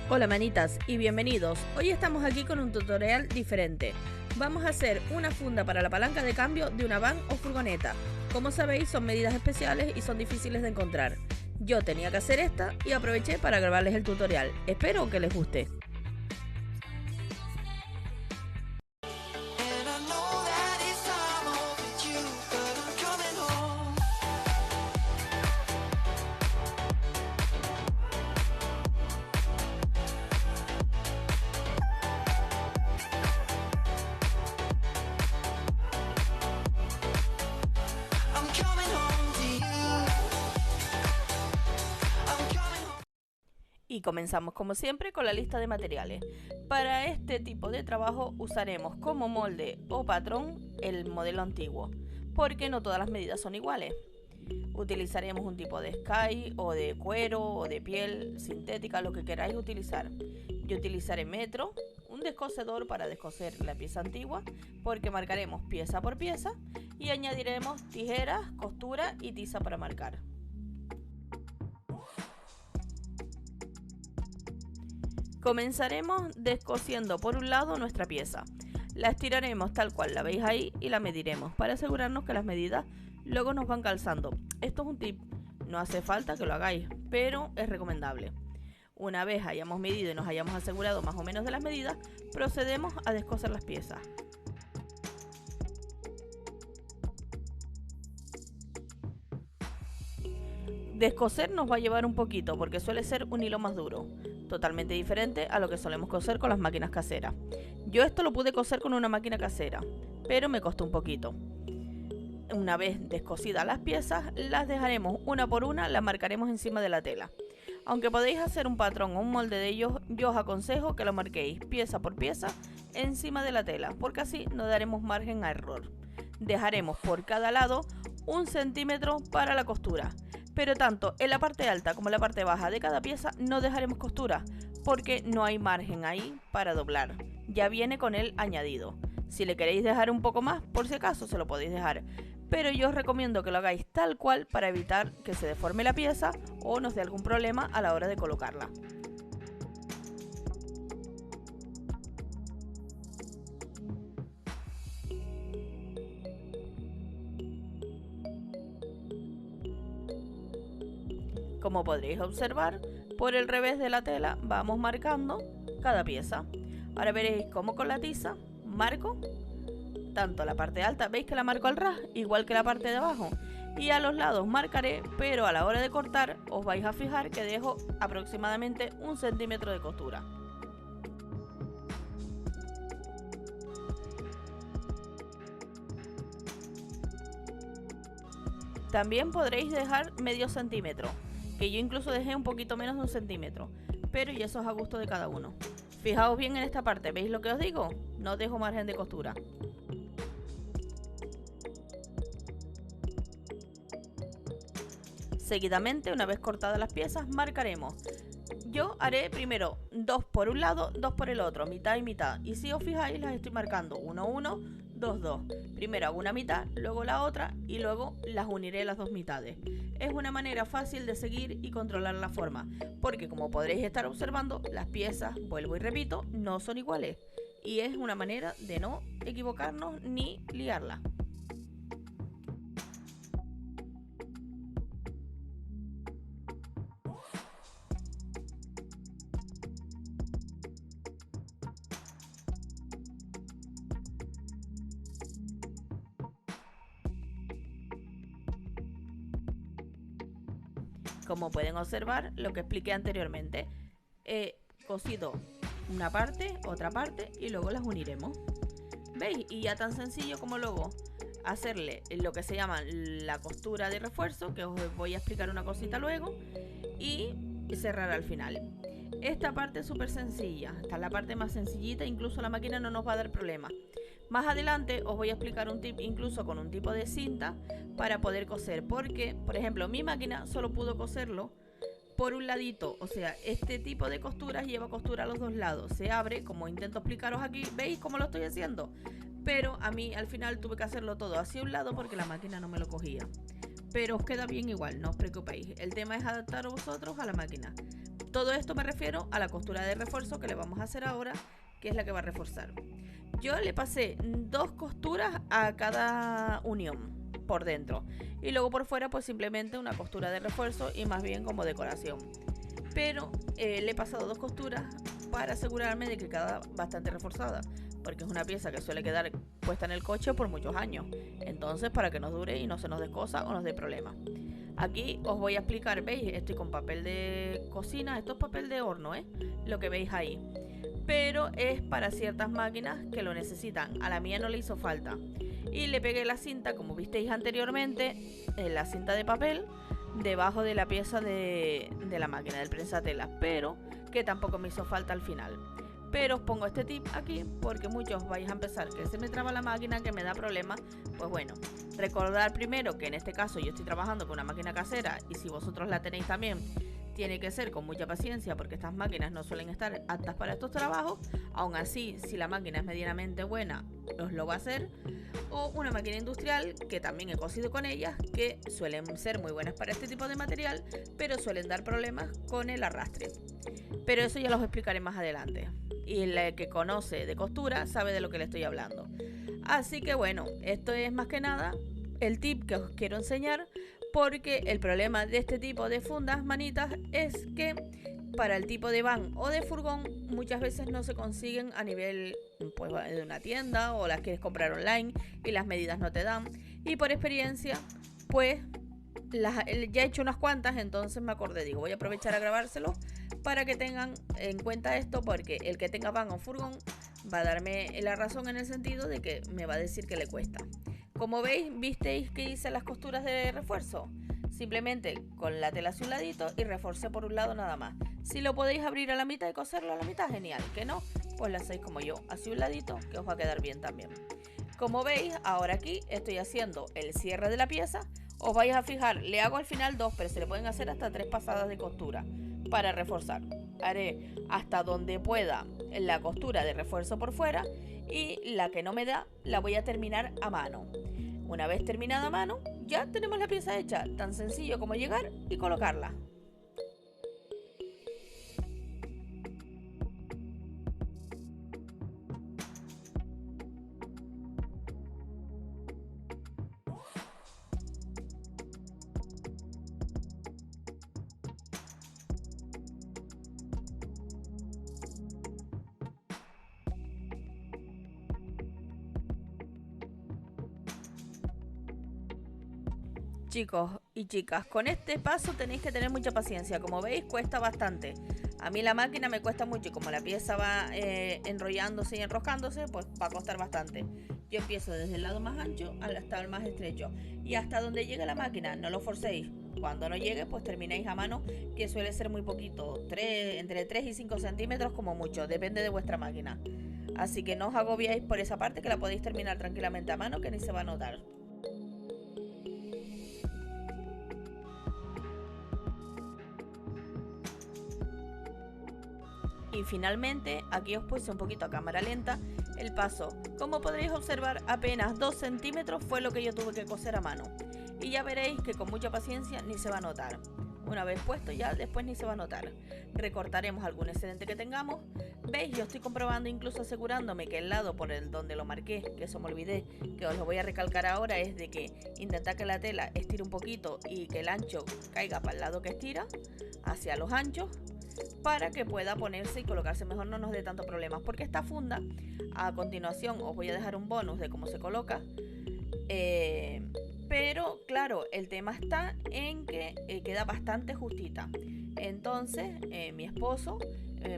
Hola manitas y bienvenidos. Hoy estamos aquí con un tutorial diferente. Vamos a hacer una funda para la palanca de cambio de una van o furgoneta. Como sabéis, son medidas especiales y son difíciles de encontrar. Yo tenía que hacer esta y aproveché para grabarles el tutorial. Espero que les guste. Y comenzamos como siempre con la lista de materiales. Para este tipo de trabajo usaremos como molde o patrón el modelo antiguo, porque no todas las medidas son iguales. Utilizaremos un tipo de sky o de cuero o de piel sintética, lo que queráis utilizar. Yo utilizaré metro, un descosedor para descoser la pieza antigua, porque marcaremos pieza por pieza, y añadiremos tijeras, costura y tiza para marcar. Comenzaremos descosiendo por un lado nuestra pieza. La estiraremos tal cual la veis ahí y la mediremos para asegurarnos que las medidas luego nos van calzando. Esto es un tip, no hace falta que lo hagáis, pero es recomendable. Una vez hayamos medido y nos hayamos asegurado más o menos de las medidas, procedemos a descoser las piezas. Descoser nos va a llevar un poquito porque suele ser un hilo más duro, totalmente diferente a lo que solemos coser con las máquinas caseras. Yo esto lo pude coser con una máquina casera, pero me costó un poquito. Una vez descosidas las piezas, las dejaremos una por una, las marcaremos encima de la tela. Aunque podéis hacer un patrón o un molde de ellos, yo os aconsejo que lo marquéis pieza por pieza encima de la tela, porque así no daremos margen a error. Dejaremos por cada lado 1 centímetro para la costura, pero tanto en la parte alta como en la parte baja de cada pieza no dejaremos costura, porque no hay margen ahí para doblar, ya viene con el añadido. Si le queréis dejar un poco más, por si acaso se lo podéis dejar, pero yo os recomiendo que lo hagáis tal cual para evitar que se deforme la pieza o nos dé algún problema a la hora de colocarla. Como podréis observar, por el revés de la tela vamos marcando cada pieza. Ahora veréis cómo con la tiza marco tanto la parte alta, veis que la marco al ras, igual que la parte de abajo, y a los lados marcaré, pero a la hora de cortar os vais a fijar que dejo aproximadamente 1 centímetro de costura. También podréis dejar medio centímetro, que yo incluso dejé un poquito menos de 1 centímetro, pero y eso es a gusto de cada uno. Fijaos bien en esta parte, ¿veis lo que os digo? No dejo margen de costura. Seguidamente, una vez cortadas las piezas, marcaremos. Yo haré primero 2 por un lado, 2 por el otro, mitad y mitad. Y si os fijáis, las estoy marcando 1, 1, 2, 2. Primero hago una mitad, luego la otra y luego las uniré las dos mitades. Es una manera fácil de seguir y controlar la forma, porque como podréis estar observando, las piezas, vuelvo y repito, no son iguales. Y es una manera de no equivocarnos ni liarla. Como pueden observar, lo que expliqué anteriormente, he cosido una parte, otra parte y luego las uniremos. ¿Veis? Y ya tan sencillo como luego hacerle lo que se llama la costura de refuerzo, que os voy a explicar una cosita luego, y cerrar al final. Esta parte es súper sencilla, esta es la parte más sencillita, incluso la máquina no nos va a dar problemas. Más adelante os voy a explicar un tip incluso con un tipo de cinta para poder coser, porque por ejemplo mi máquina solo pudo coserlo por un ladito, o sea, este tipo de costuras lleva costura a los dos lados, se abre como intento explicaros aquí, ¿veis cómo lo estoy haciendo? Pero a mí al final tuve que hacerlo todo hacia un lado porque la máquina no me lo cogía, pero os queda bien igual, no os preocupéis, el tema es adaptar a vosotros a la máquina. Todo esto me refiero a la costura de refuerzo que le vamos a hacer ahora, que es la que va a reforzar. Yo le pasé 2 costuras a cada unión por dentro y luego por fuera pues simplemente una costura de refuerzo y más bien como decoración. Pero le he pasado 2 costuras para asegurarme de que queda bastante reforzada, porque es una pieza que suele quedar puesta en el coche por muchos años. Entonces, para que nos dure y no se nos descosa o nos dé problemas. Aquí os voy a explicar, veis, estoy con papel de cocina, esto es papel de horno, lo que veis ahí. Pero es para ciertas máquinas que lo necesitan. A la mía no le hizo falta. Y le pegué la cinta, como visteis anteriormente, la cinta de papel, debajo de la pieza de la máquina del prensatelas, pero que tampoco me hizo falta al final. Pero os pongo este tip aquí porque muchos vais a empezar que se me traba la máquina, que me da problemas. Pues bueno, recordar primero que en este caso yo estoy trabajando con una máquina casera y si vosotros la tenéis también, tiene que ser con mucha paciencia porque estas máquinas no suelen estar aptas para estos trabajos. Aún así, si la máquina es medianamente buena, os lo va a hacer. O una máquina industrial, que también he cosido con ellas, que suelen ser muy buenas para este tipo de material, pero suelen dar problemas con el arrastre. Pero eso ya los explicaré más adelante. Y el que conoce de costura sabe de lo que le estoy hablando. Así que bueno, esto es más que nada el tip que os quiero enseñar, porque el problema de este tipo de fundas manitas es que para el tipo de van o de furgón muchas veces no se consiguen a nivel pues, de una tienda, o las quieres comprar online y las medidas no te dan. Y por experiencia pues ya he hecho unas cuantas, entonces me acordé, digo, voy a aprovechar a grabárselo para que tengan en cuenta esto, porque el que tenga van o furgón va a darme la razón en el sentido de que me va a decir que le cuesta. Como veis, visteis que hice las costuras de refuerzo. Simplemente con la tela hacia un ladito y reforcé por un lado nada más. Si lo podéis abrir a la mitad y coserlo a la mitad, genial. Que no, pues lo hacéis como yo, hacia un ladito, que os va a quedar bien también. Como veis, ahora aquí estoy haciendo el cierre de la pieza. Os vais a fijar, le hago al final 2, pero se le pueden hacer hasta 3 pasadas de costura para reforzar. Haré hasta donde pueda la costura de refuerzo por fuera y la que no me da la voy a terminar a mano. Una vez terminada a mano, ya tenemos la pieza hecha, tan sencillo como llegar y colocarla. Chicos y chicas, con este paso tenéis que tener mucha paciencia. Como veis, cuesta bastante. A mí la máquina me cuesta mucho y como la pieza va enrollándose y enroscándose, pues va a costar bastante. Yo empiezo desde el lado más ancho hasta el más estrecho. Y hasta donde llegue la máquina, no lo forcéis. Cuando no llegue, pues termináis a mano, que suele ser muy poquito. Entre 3 y 5 centímetros como mucho, depende de vuestra máquina. Así que no os agobiáis por esa parte, que la podéis terminar tranquilamente a mano, que ni se va a notar. Y finalmente, aquí os puse un poquito a cámara lenta el paso. Como podréis observar, apenas 2 centímetros fue lo que yo tuve que coser a mano. Y ya veréis que con mucha paciencia ni se va a notar. Una vez puesto ya, después ni se va a notar. Recortaremos algún excedente que tengamos. ¿Veis? Yo estoy comprobando, incluso asegurándome que el lado por el donde lo marqué, que eso me olvidé, que os lo voy a recalcar ahora, es de que intentar que la tela estire un poquito y que el ancho caiga para el lado que estira, hacia los anchos, para que pueda ponerse y colocarse mejor, no nos dé tanto problemas. Porque esta funda, a continuación os voy a dejar un bonus de cómo se coloca, pero claro, el tema está en que queda bastante justita. Entonces mi esposo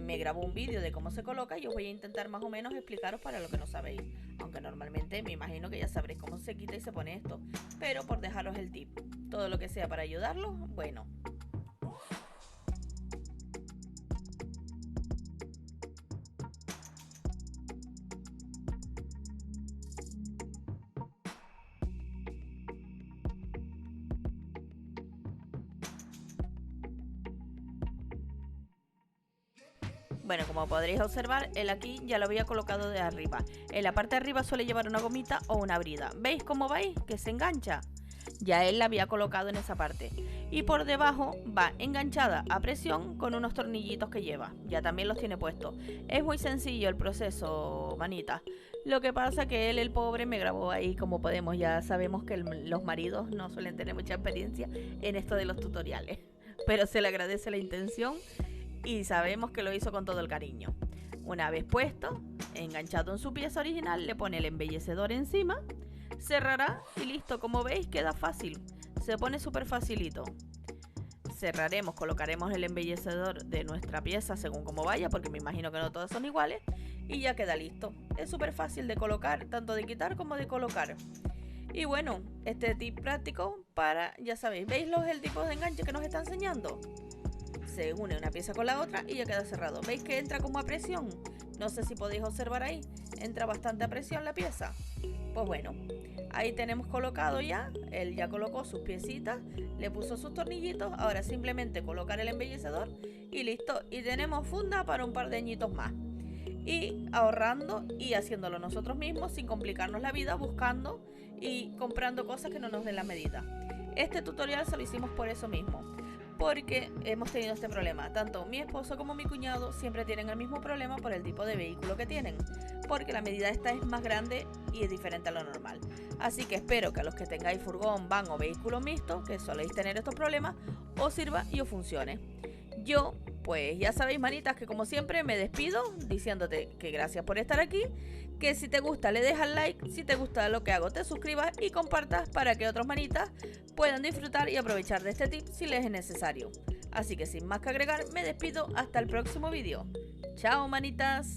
me grabó un vídeo de cómo se coloca y os voy a intentar más o menos explicaros para lo que no sabéis, aunque normalmente me imagino que ya sabréis cómo se quita y se pone esto, pero por dejaros el tip, todo lo que sea para ayudarlos, bueno. Bueno, como podréis observar, el aquí ya lo había colocado de arriba. En la parte de arriba suele llevar una gomita o una brida. ¿Veis cómo veis? Que se engancha. Ya él la había colocado en esa parte. y por debajo va enganchada a presión con unos tornillitos que lleva. Ya también los tiene puestos. Es muy sencillo el proceso, manita. Lo que pasa que él, el pobre, me grabó ahí como podemos. Ya sabemos que los maridos no suelen tener mucha experiencia en esto de los tutoriales. Pero se le agradece la intención y sabemos que lo hizo con todo el cariño. Una vez puesto, enganchado en su pieza original, le pone el embellecedor encima, cerrará y listo. Como veis, queda fácil. Se pone súper facilito. Cerraremos, colocaremos el embellecedor de nuestra pieza según como vaya, porque me imagino que no todas son iguales, y ya queda listo. Es súper fácil de colocar, tanto de quitar como de colocar. Y bueno, este tip práctico para, ya sabéis, ¿veis el tipo de enganche que nos está enseñando? Se une una pieza con la otra y ya queda cerrado. ¿Veis que entra como a presión? No sé si podéis observar ahí, entra bastante a presión la pieza. Pues bueno, ahí tenemos colocado ya, él ya colocó sus piecitas, le puso sus tornillitos, ahora simplemente colocar el embellecedor y listo. Y tenemos funda para un par de añitos más. Y ahorrando y haciéndolo nosotros mismos sin complicarnos la vida, buscando y comprando cosas que no nos den la medida. Este tutorial se lo hicimos por eso mismo, porque hemos tenido este problema. Tanto mi esposo como mi cuñado siempre tienen el mismo problema por el tipo de vehículo que tienen, porque la medida esta es más grande y es diferente a lo normal. Así que espero que a los que tengáis furgón, van o vehículo mixto, que soléis tener estos problemas, os sirva y os funcione. Yo, pues ya sabéis, manitas, que como siempre me despido diciéndote que gracias por estar aquí, que si te gusta le dejas like, si te gusta lo que hago te suscribas y compartas para que otros manitas puedan disfrutar y aprovechar de este tip si les es necesario. Así que sin más que agregar, me despido hasta el próximo vídeo. Chao, manitas.